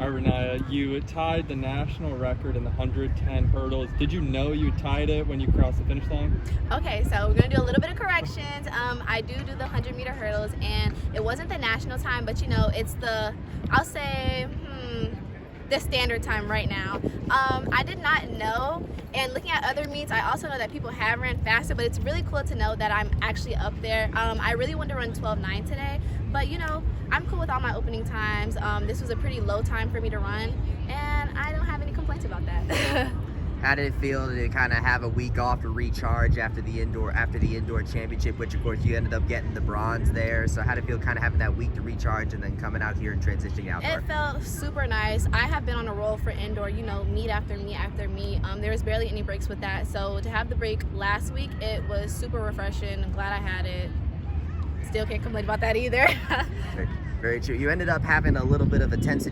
All right, Rayniah, you tied the national record in the 110 hurdles. Did you know you tied it when you crossed the finish line? Okay, so we're gonna do a little bit of corrections. I do the 100-meter hurdles, and it wasn't the national time, but it's the, I'll say, the standard time right now. I did not know, and looking at other meets, I also know that people have ran faster, but it's really cool to know that I'm actually up there. I really wanted to run 12:9 today, but I'm cool with all my opening times. This was a pretty low time for me to run, and I don't have any complaints about that. How did it feel to kind of have a week off to recharge after the indoor championship, which of course you ended up getting the bronze there? So how did it feel kind of having that week to recharge and then coming out here and transitioning outdoor? It felt super nice. I have been on a roll for indoor, meet after meet after meet. There was barely any breaks with that. So to have the break last week, it was super refreshing. I'm glad I had it. Still can't complain about that either. Very true. You ended up having a little bit of a tense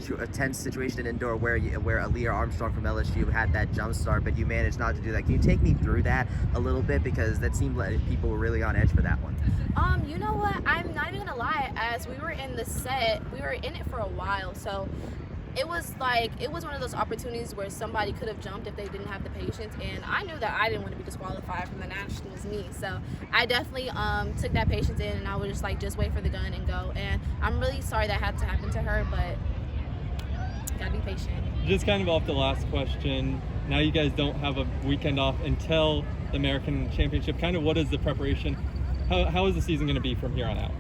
situation in indoor where Aaliyah Armstrong from LSU had that jump start, but you managed not to do that. Can you take me through that a little bit, because that seemed like people were really on edge for that one? You know what? I'm not even gonna lie. As we were in the set, we were in it for a while, so it was one of those opportunities where somebody could have jumped if they didn't have the patience, and I knew that I didn't want to be disqualified from the nationals meet, so I definitely took that patience in, and I would just wait for the gun and go. And I'm really sorry that had to happen to her, but gotta be patient. Just kind of off the last question, now you guys don't have a weekend off until the American Championship. Kind of what is the preparation? How is the season going to be from here on out?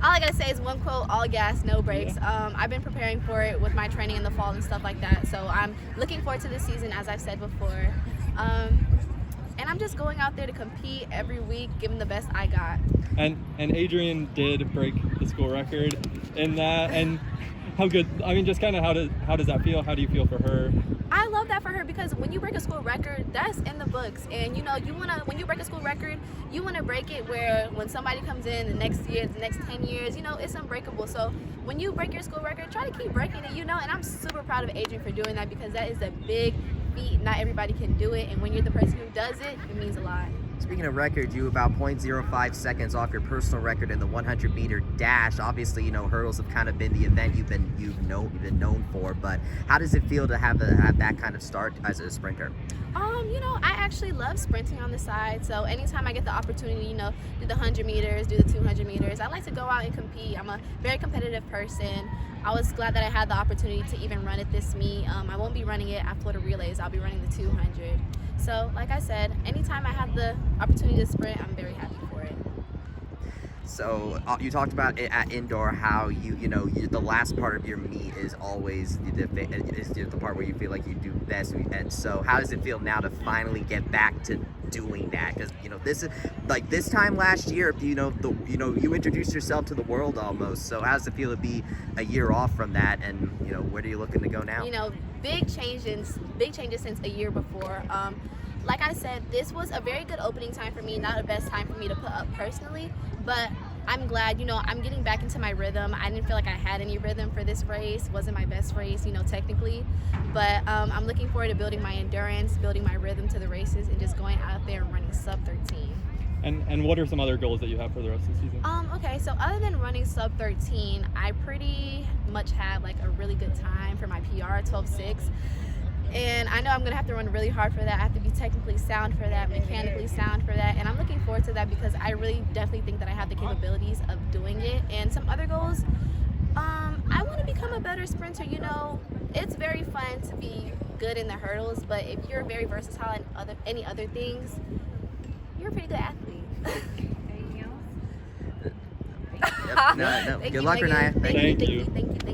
All I gotta say is one quote: all gas, no brakes. I've been preparing for it with my training in the fall and stuff like that, so I'm looking forward to this season, as I've said before. And I'm just going out there to compete every week, giving the best I got. And Adrian did break the school record in that, and how good, I mean, just kind of how does that feel? How do you feel for her? I love that for her, because when you break a school record, that's in the books. And when you break a school record, you wanna break it where when somebody comes in the next year, the next 10 years, it's unbreakable. So when you break your school record, try to keep breaking it, and I'm super proud of Adrian for doing that, because that is a big feat. Not everybody can do it, and when you're the person who does it, it means a lot. Speaking of records, you about 0.05 seconds off your personal record in the 100-meter dash. Obviously, hurdles have kind of been the event you've been known for. But how does it feel to have that kind of start as a sprinter? I actually love sprinting on the side. So anytime I get the opportunity, do the 100 meters, do the 200 meters, I like to go out and compete. I'm a very competitive person. I was glad that I had the opportunity to even run at this meet. I won't be running it at Florida Relays. I'll be running the 200. So, like I said, anytime I have the opportunity to sprint, I'm very happy for it. So you talked about it at indoor, how the last part of your meet is always the part where you feel like you do best. And so how does it feel now to finally get back to doing that? Because this is like this time last year, you introduced yourself to the world almost. So how does it feel to be a year off from that, and where are you looking to go now? Big changes since a year before. Like I said, this was a very good opening time for me, not the best time for me to put up personally, but I'm glad, I'm getting back into my rhythm. I didn't feel like I had any rhythm for this race. It wasn't my best race, technically, but I'm looking forward to building my endurance, building my rhythm to the races, and just going out there and running sub 13. And what are some other goals that you have for the rest of the season? Okay, so other than running sub 13, I pretty much had a really good time for my PR, 12.6. And I know I'm gonna have to run really hard for that. I have to be technically sound for that, mechanically sound for that, and I'm looking forward to that, because I really definitely think that I have the capabilities of doing it. And some other goals, I want to become a better sprinter. It's very fun to be good in the hurdles, but if you're very versatile in any other things, you're a pretty good athlete. Anything else? Yep. No. Good luck, Rayniah. Thank you. Thank you.